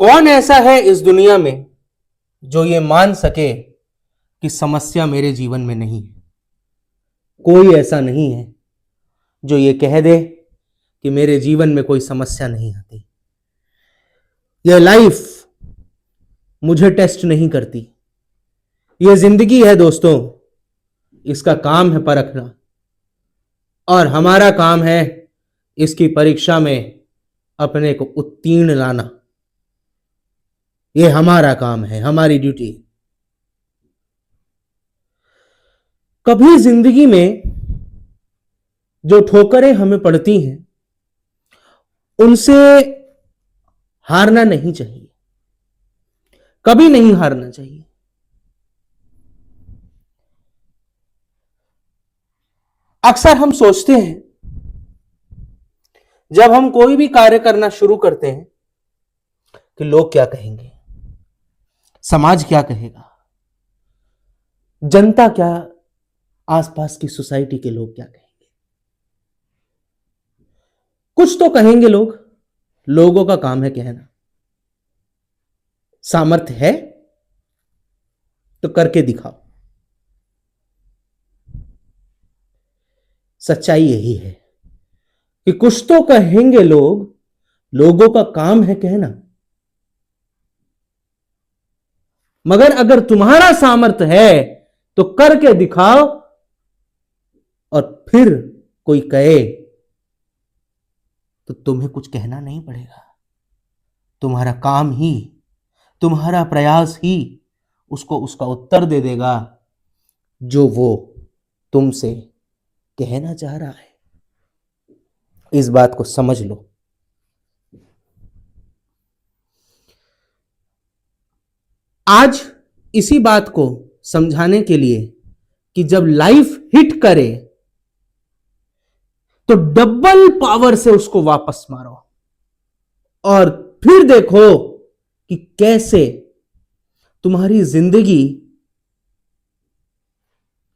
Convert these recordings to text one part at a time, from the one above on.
कौन ऐसा है इस दुनिया में जो ये मान सके कि समस्या मेरे जीवन में नहीं है? कोई ऐसा नहीं है जो ये कह दे कि मेरे जीवन में कोई समस्या नहीं आती। यह लाइफ मुझे टेस्ट नहीं करती। यह जिंदगी है दोस्तों, इसका काम है परखना, और हमारा काम है इसकी परीक्षा में अपने को उत्तीर्ण लाना। यह हमारा काम है, हमारी ड्यूटी है। कभी जिंदगी में जो ठोकरें हमें पड़ती हैं उनसे हारना नहीं चाहिए, कभी नहीं हारना चाहिए। अक्सर हम सोचते हैं जब हम कोई भी कार्य करना शुरू करते हैं कि लोग क्या कहेंगे, समाज क्या कहेगा, जनता क्या, आसपास की सोसाइटी के लोग क्या कहेंगे। कुछ तो कहेंगे लोग, लोगों का काम है कहना। सामर्थ्य है तो करके दिखाओ। सच्चाई यही है कि कुछ तो कहेंगे लोग, लोगों का काम है कहना। मगर अगर तुम्हारा सामर्थ्य है तो करके दिखाओ, और फिर कोई कहे तो तुम्हें कुछ कहना नहीं पड़ेगा। तुम्हारा काम ही, तुम्हारा प्रयास ही उसको उसका उत्तर दे देगा जो वो तुमसे कहना चाह रहा है। इस बात को समझ लो। आज इसी बात को समझाने के लिए कि जब लाइफ हिट करे तो डबल पावर से उसको वापस मारो, और फिर देखो कि कैसे तुम्हारी जिंदगी,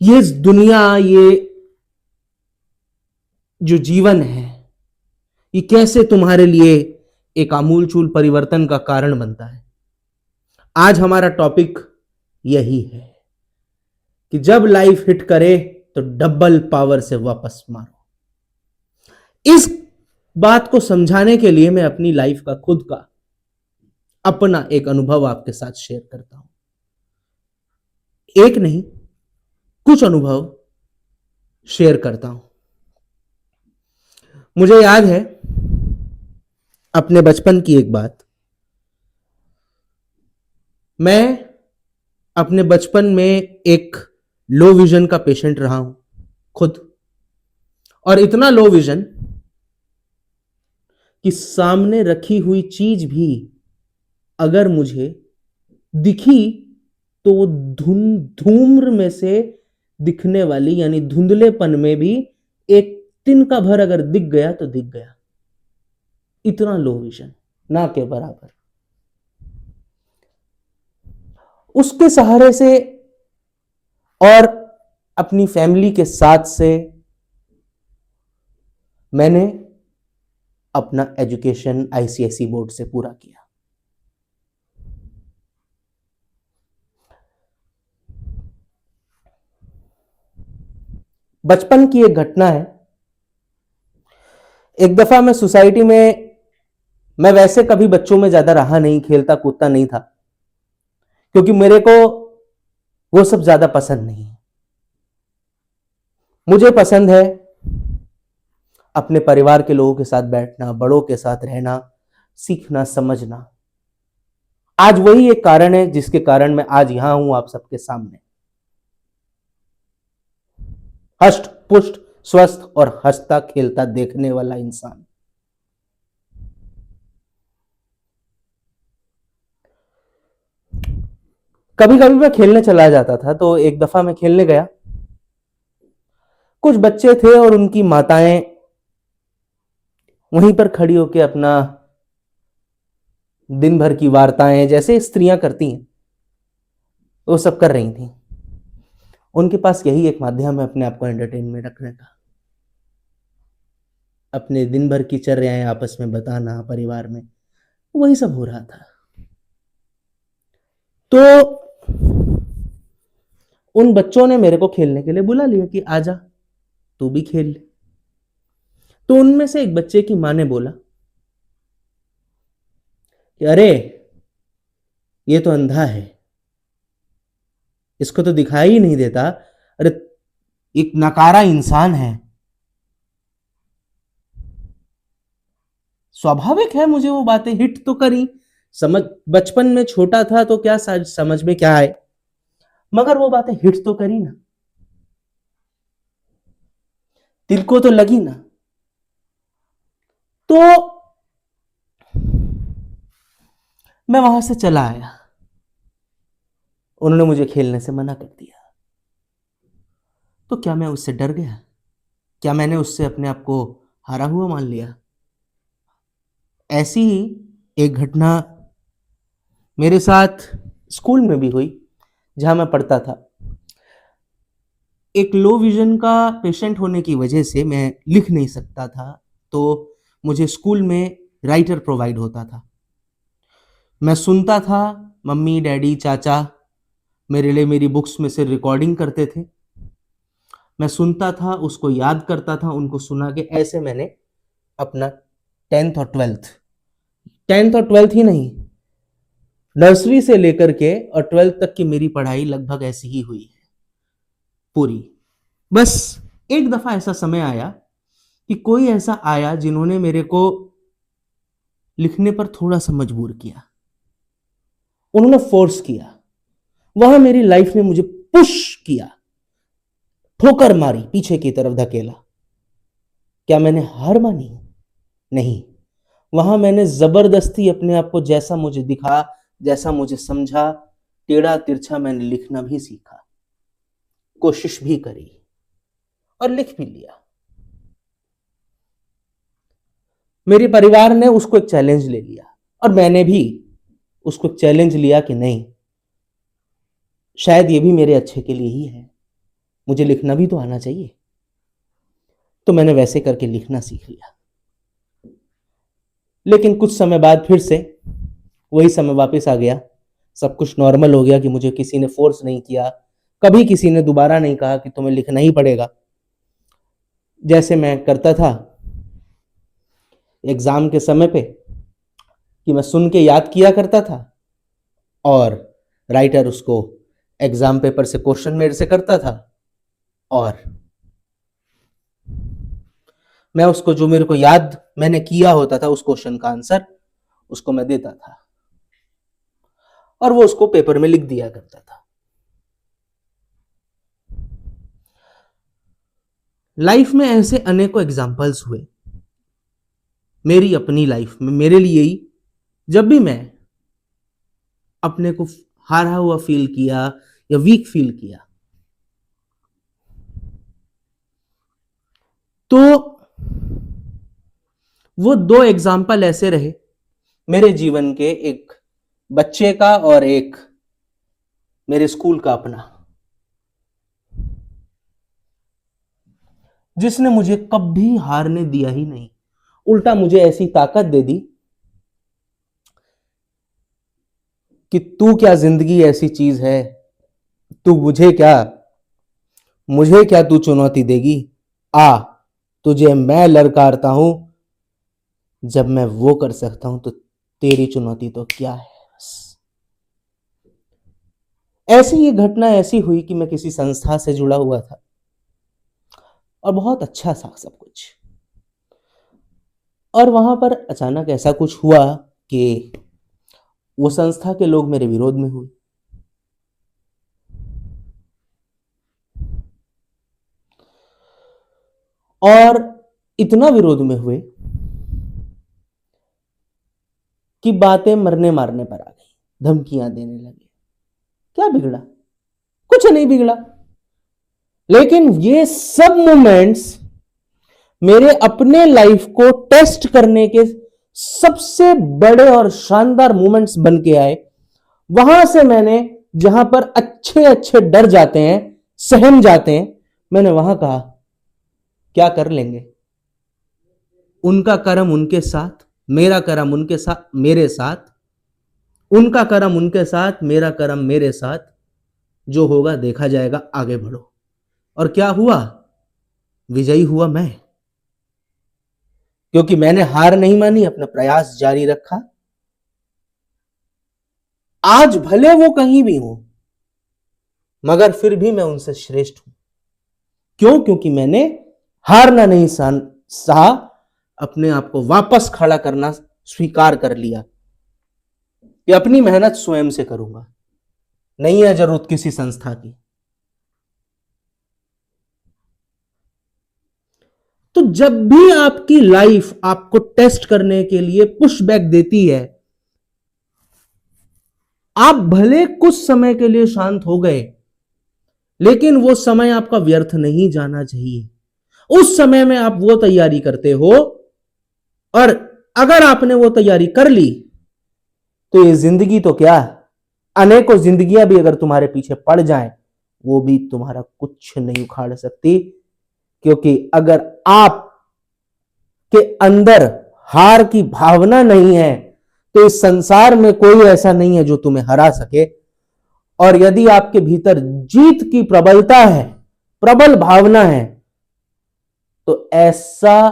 ये दुनिया, ये जो जीवन है, ये कैसे तुम्हारे लिए एक आमूलचूल परिवर्तन का कारण बनता है। आज हमारा टॉपिक यही है कि जब लाइफ हिट करे तो डबल पावर से वापस मारो। इस बात को समझाने के लिए मैं अपनी लाइफ का, खुद का, अपना एक अनुभव आपके साथ शेयर करता हूं। एक नहीं, कुछ अनुभव शेयर करता हूं। मुझे याद है अपने बचपन की एक बात। मैं अपने बचपन में एक लो विजन का पेशेंट रहा हूं खुद, और इतना लो विजन कि सामने रखी हुई चीज भी अगर मुझे दिखी तो वो धूम्र में से दिखने वाली, यानी धुंधलेपन में भी एक तिनका भर अगर दिख गया तो दिख गया। इतना लो विजन, ना के बराबर। उसके सहारे से और अपनी फैमिली के साथ से मैंने अपना एजुकेशन आईसीएसई बोर्ड से पूरा किया। बचपन की एक घटना है। एक दफा मैं सोसाइटी में, मैं वैसे कभी बच्चों में ज्यादा रहा नहीं, खेलता कूदता नहीं था, क्योंकि मेरे को वो सब ज्यादा पसंद नहीं है। मुझे पसंद है अपने परिवार के लोगों के साथ बैठना, बड़ों के साथ रहना, सीखना, समझना। आज वही एक कारण है जिसके कारण मैं आज यहां हूं आप सबके सामने, हष्ट पुष्ट, स्वस्थ और हंसता खेलता देखने वाला इंसान। कभी कभी मैं खेलने चला जाता था, तो एक दफा मैं खेलने गया। कुछ बच्चे थे और उनकी माताएं वहीं पर खड़ी होकर अपना दिन भर की वार्ताएं, जैसे स्त्रियां करती हैं, वो सब कर रही थी। उनके पास यही एक माध्यम है अपने आप को एंटरटेन में रखने का, अपने दिन भर की चर्याएं आपस में बताना, परिवार में, वही सब हो रहा था। तो उन बच्चों ने मेरे को खेलने के लिए बुला लिया कि आजा तू भी खेल ले। तो उनमें से एक बच्चे की मां ने बोला कि अरे ये तो अंधा है, इसको तो दिखाई ही नहीं देता, अरे एक नकारा इंसान है। स्वाभाविक है, मुझे वो बातें हिट तो करी, समझ बचपन में छोटा था तो क्या समझ में क्या आए, मगर वो बातें हिट तो करी ना, दिल को तो लगी ना। तो मैं वहां से चला आया, उन्होंने मुझे खेलने से मना कर दिया। तो क्या मैं उससे डर गया? क्या मैंने उससे अपने आप को हारा हुआ मान लिया? ऐसी ही एक घटना मेरे साथ स्कूल में भी हुई, जहां मैं पढ़ता था। एक लो विजन का पेशेंट होने की वजह से मैं लिख नहीं सकता था, तो मुझे स्कूल में राइटर प्रोवाइड होता था। मैं सुनता था, मम्मी डैडी चाचा मेरे लिए मेरी बुक्स में से रिकॉर्डिंग करते थे, मैं सुनता था, उसको याद करता था, उनको सुना के ऐसे मैंने अपना 10th और 12th ही नहीं, नर्सरी से लेकर के और 12th तक की मेरी पढ़ाई लगभग ऐसी ही हुई है पूरी। बस एक दफा ऐसा समय आया कि कोई ऐसा आया जिन्होंने मेरे को लिखने पर थोड़ा सा मजबूर किया, उन्होंने फोर्स किया, वहां मेरी लाइफ ने मुझे पुश किया, ठोकर मारी, पीछे की तरफ धकेला। क्या मैंने हार मानी? नहीं, वहां मैंने जबरदस्ती अपने आप को जैसा मुझे दिखा, जैसा मुझे समझा, टेढ़ा तिरछा मैंने लिखना भी सीखा, कोशिश भी करी और लिख भी लिया। मेरे परिवार ने उसको एक चैलेंज ले लिया और मैंने भी उसको चैलेंज लिया कि नहीं, शायद ये भी मेरे अच्छे के लिए ही है, मुझे लिखना भी तो आना चाहिए। तो मैंने वैसे करके लिखना सीख लिया। लेकिन कुछ समय बाद फिर से वही समय वापस आ गया, सब कुछ नॉर्मल हो गया कि मुझे किसी ने फोर्स नहीं किया, कभी किसी ने दोबारा नहीं कहा कि तुम्हें लिखना ही पड़ेगा। जैसे मैं करता था एग्जाम के समय पे कि मैं सुन के याद किया करता था और राइटर उसको एग्जाम पेपर से क्वेश्चन मेरे से करता था और मैं उसको जो मेरे को याद मैंने किया होता था उस क्वेश्चन का आंसर उसको मैं देता था और वो उसको पेपर में लिख दिया करता था। लाइफ में ऐसे अनेकों एग्जाम्पल्स हुए मेरी अपनी लाइफ में, मेरे लिए ही, जब भी मैं अपने को हारा हुआ फील किया या वीक फील किया, तो वो दो एग्जाम्पल ऐसे रहे मेरे जीवन के, एक बच्चे का और एक मेरे स्कूल का अपना, जिसने मुझे कभी हारने दिया ही नहीं, उल्टा मुझे ऐसी ताकत दे दी कि तू क्या, जिंदगी ऐसी चीज है, तू मुझे क्या तू चुनौती देगी, आ तुझे मैं ललकारता हूं, जब मैं वो कर सकता हूं तो तेरी चुनौती तो क्या है। बस ऐसी ये घटना ऐसी हुई कि मैं किसी संस्था से जुड़ा हुआ था और बहुत अच्छा था सब कुछ, और वहां पर अचानक ऐसा कुछ हुआ कि वो संस्था के लोग मेरे विरोध में हुए। और इतना विरोध में हुए कि बातें मरने मारने पर आ गई, धमकियां देने लगे। क्या बिगड़ा? कुछ नहीं बिगड़ा, लेकिन ये सब मोमेंट्स मेरे अपने लाइफ को टेस्ट करने के सबसे बड़े और शानदार मोमेंट्स बन के आए। वहां से मैंने, जहां पर अच्छे अच्छे डर जाते हैं, सहम जाते हैं, मैंने वहां कहा क्या कर लेंगे, उनका कर्म उनके साथ, मेरा कर्म उनके साथ, मेरे साथ, उनका कर्म उनके साथ, मेरा कर्म मेरे साथ, जो होगा देखा जाएगा, आगे बढ़ो। और क्या हुआ? विजयी हुआ मैं, क्योंकि मैंने हार नहीं मानी, अपना प्रयास जारी रखा। आज भले वो कहीं भी हो, मगर फिर भी मैं उनसे श्रेष्ठ हूं। क्यों? क्योंकि मैंने हारना नहीं सहा, अपने आप को वापस खड़ा करना स्वीकार कर लिया कि अपनी मेहनत स्वयं से करूंगा, नहीं है जरूरत किसी संस्था की। तो जब भी आपकी लाइफ आपको टेस्ट करने के लिए पुशबैक देती है, आप भले कुछ समय के लिए शांत हो गए, लेकिन वो समय आपका व्यर्थ नहीं जाना चाहिए। उस समय में आप वो तैयारी करते हो, और अगर आपने वो तैयारी कर ली तो ये जिंदगी तो क्या, अनेकों जिंदगियां भी अगर तुम्हारे पीछे पड़ जाएं, वो भी तुम्हारा कुछ नहीं उखाड़ सकती। क्योंकि अगर आप के अंदर हार की भावना नहीं है, तो इस संसार में कोई ऐसा नहीं है जो तुम्हें हरा सके। और यदि आपके भीतर जीत की प्रबलता है, प्रबल भावना है, तो ऐसा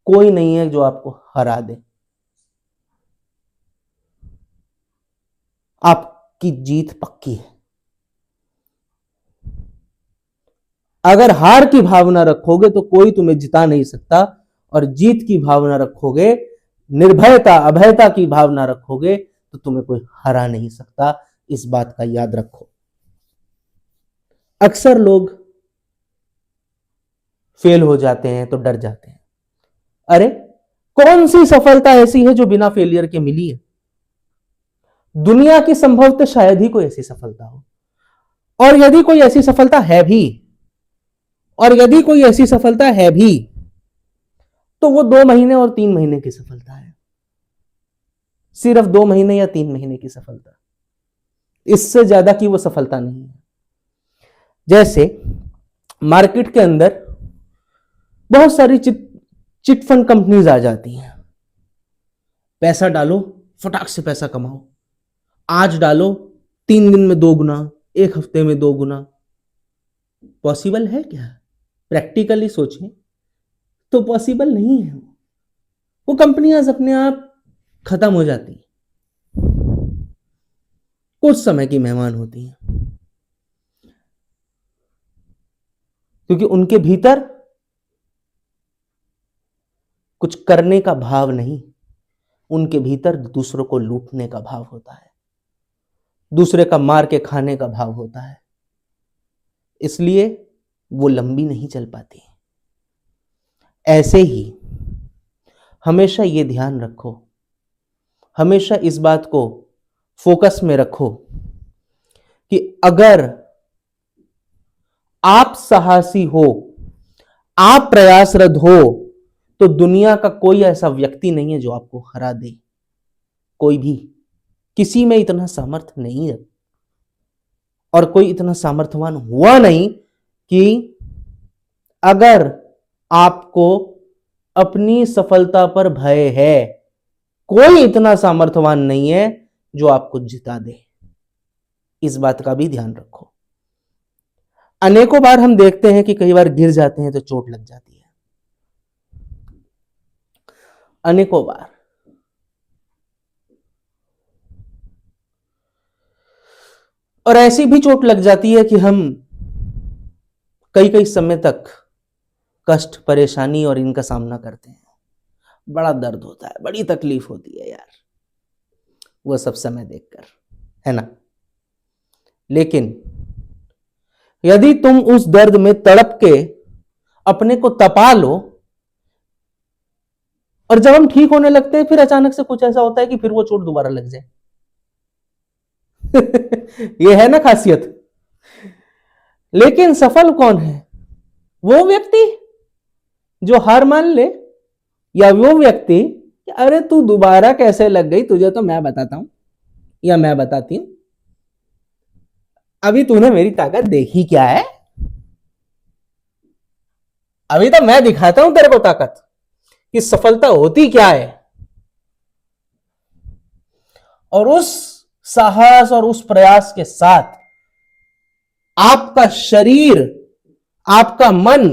कोई नहीं है जो आपको हरा दे। आपकी जीत पक्की है। अगर हार की भावना रखोगे तो कोई तुम्हें जिता नहीं सकता, और जीत की भावना रखोगे, निर्भयता अभयता की भावना रखोगे, तो तुम्हें कोई हरा नहीं सकता। इस बात का याद रखो। अक्सर लोग फेल हो जाते हैं तो डर जाते हैं। अरे कौन सी सफलता ऐसी है जो बिना फेलियर के मिली है? दुनिया की संभवतः शायद ही कोई ऐसी सफलता हो। और यदि कोई ऐसी सफलता है भी, तो वो 2 महीने और 3 महीने की सफलता है। सिर्फ 2 महीने या 3 महीने की सफलता, इससे ज्यादा की वो सफलता नहीं है। जैसे मार्केट के अंदर बहुत सारी चिट फंड कंपनीज आ जाती हैं। पैसा डालो, फटाक से पैसा कमाओ। आज डालो, 3 दिन में 2 गुना, 1 हफ्ते में 2 गुना। पॉसिबल है क्या? प्रैक्टिकली सोचें तो पॉसिबल नहीं है। वो कंपनियां अपने आप खत्म हो जाती हैं, कुछ समय की मेहमान होती हैं, क्योंकि उनके भीतर कुछ करने का भाव नहीं, उनके भीतर दूसरों को लूटने का भाव होता है, दूसरे का मार के खाने का भाव होता है। इसलिए वो लंबी नहीं चल पाती। ऐसे ही हमेशा ये ध्यान रखो, हमेशा इस बात को फोकस में रखो कि अगर आप साहसी हो, आप प्रयासरत हो, तो दुनिया का कोई ऐसा व्यक्ति नहीं है जो आपको हरा दे। कोई भी, किसी में इतना सामर्थ्य नहीं है, और कोई इतना सामर्थ्यवान हुआ नहीं कि अगर आपको अपनी सफलता पर भय है, कोई इतना सामर्थ्यवान नहीं है जो आपको जिता दे। इस बात का भी ध्यान रखो। अनेकों बार हम देखते हैं कि कई बार गिर जाते हैं तो चोट लग जाती है, अनेकों बार। और ऐसी भी चोट लग जाती है कि हम कई कई समय तक कष्ट, परेशानी और इनका सामना करते हैं। बड़ा दर्द होता है, बड़ी तकलीफ होती है यार, वो सब समय देखकर, है ना। लेकिन यदि तुम उस दर्द में तड़प के अपने को तपा लो, और जब हम ठीक होने लगते हैं, फिर अचानक से कुछ ऐसा होता है कि फिर वो चोट दोबारा लग जाए। ये है ना खासियत। लेकिन सफल कौन है? वो व्यक्ति जो हार मान ले, या वो व्यक्ति कि अरे तू दोबारा कैसे लग गई, तुझे तो मैं बताता हूं या मैं बताती हूं, अभी तूने मेरी ताकत देखी क्या है, अभी तो मैं दिखाता हूं तेरे को ताकत कि सफलता होती क्या है। और उस साहस और उस प्रयास के साथ आपका शरीर, आपका मन,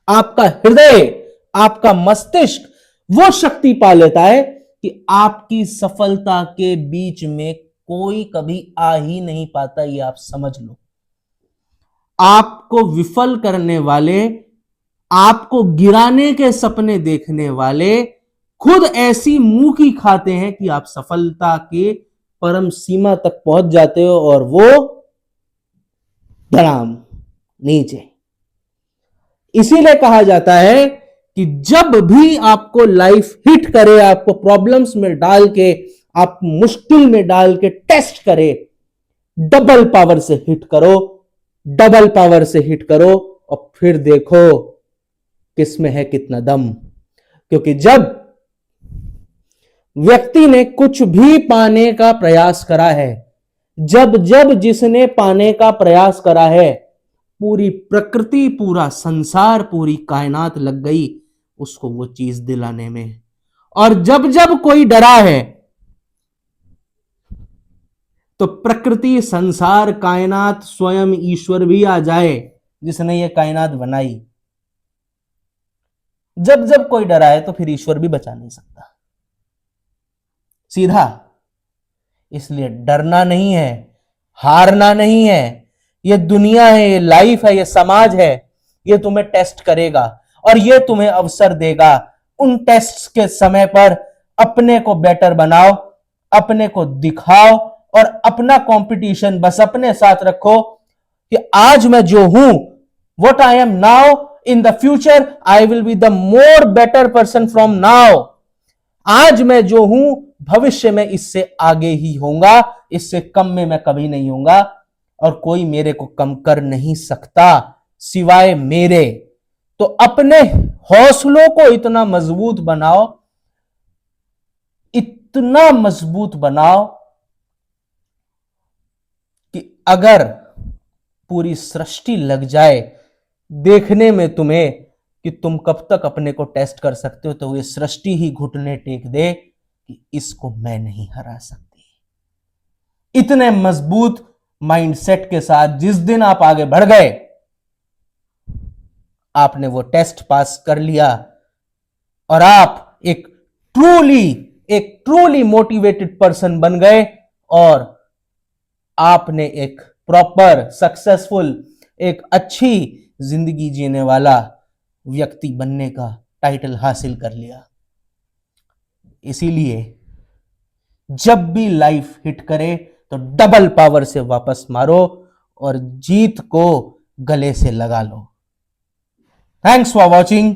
आपका हृदय, आपका मस्तिष्क वो शक्ति पा लेता है कि आपकी सफलता के बीच में कोई कभी आ ही नहीं पाता। ये आप समझ लो। आपको विफल करने वाले, आपको गिराने के सपने देखने वाले खुद ऐसी मुंह की खाते हैं कि आप सफलता के परम सीमा तक पहुंच जाते हो और वो धड़ाम नीचे। इसीलिए कहा जाता है कि जब भी आपको लाइफ हिट करे, आपको प्रॉब्लम्स में डाल के, आप मुश्किल में डाल के टेस्ट करे, डबल पावर से हिट करो, डबल पावर से हिट करो और फिर देखो किसमें है कितना दम। क्योंकि जब व्यक्ति ने कुछ भी पाने का प्रयास करा है, जब जब जिसने पाने का प्रयास करा है, पूरी प्रकृति, पूरा संसार, पूरी कायनात लग गई उसको वो चीज दिलाने में। और जब जब कोई डरा है तो प्रकृति, संसार, कायनात, स्वयं ईश्वर भी आ जाए जिसने ये कायनात बनाई। जब जब कोई डरा है तो फिर ईश्वर भी बचा नहीं सकता, सीधा। इसलिए डरना नहीं है, हारना नहीं है। ये दुनिया है, ये लाइफ है, ये समाज है, ये तुम्हें टेस्ट करेगा और ये तुम्हें अवसर देगा। उन टेस्ट्स के समय पर अपने को बेटर बनाओ, अपने को दिखाओ और अपना कंपटीशन बस अपने साथ रखो कि आज मैं जो हूं, what I am now, in the future I will be the more better person from now. आज मैं जो हूं, भविष्य में इससे आगे ही होऊंगा, इससे कम में मैं कभी नहीं होऊंगा और कोई मेरे को कम कर नहीं सकता सिवाय मेरे। तो अपने हौसलों को इतना मजबूत बनाओ, इतना मजबूत बनाओ कि अगर पूरी सृष्टि लग जाए देखने में तुम्हें कि तुम कब तक अपने को टेस्ट कर सकते हो, तो ये सृष्टि ही घुटने टेक दे कि इसको मैं नहीं हरा सकती। इतने मजबूत माइंडसेट के साथ जिस दिन आप आगे बढ़ गए, आपने वो टेस्ट पास कर लिया और आप एक ट्रूली मोटिवेटेड पर्सन बन गए और आपने एक प्रॉपर, सक्सेसफुल, एक अच्छी जिंदगी जीने वाला व्यक्ति बनने का टाइटल हासिल कर लिया। इसीलिए जब भी लाइफ हिट करे तो डबल पावर से वापस मारो और जीत को गले से लगा लो। Thanks for watching.